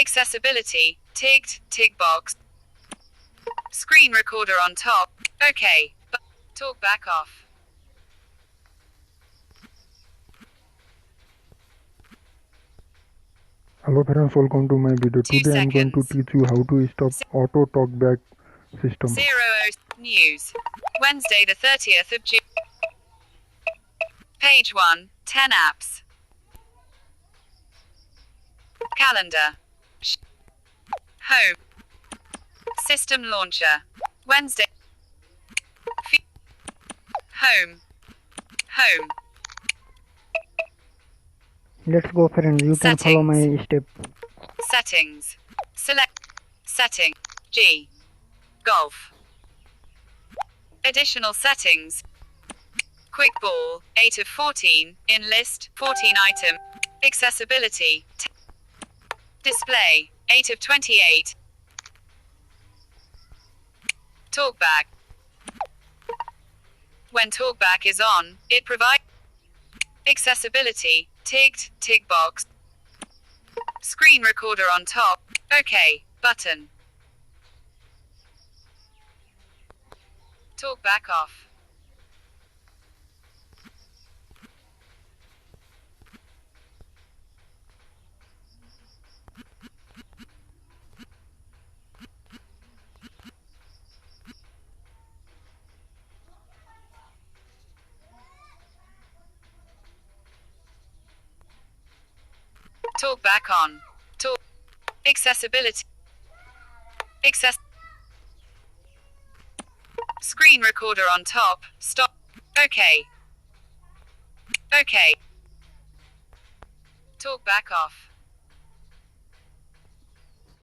Accessibility, ticked, tick box. Screen recorder on top. Okay. TalkBack off. Hello friends, welcome to my video. 2 Today I am going to seconds. teach you how to stop auto talkback system. 00 News. Wednesday the 30th of June. Page 1, 10 apps. Calendar. Home. System launcher. Wednesday. Home. Home. Let's go friends, you can follow my step. Settings. Select. Setting. G. Golf. Additional settings. Quick ball, 8 of 14, in list, 14 item. Accessibility. Display, 8 of 28. TalkBack. When TalkBack is on, it provides accessibility, ticked, tick box. Screen recorder on top. OK, button. TalkBack off. TalkBack on. Talk. Accessibility. Screen recorder on top. Stop. OK. OK. TalkBack off.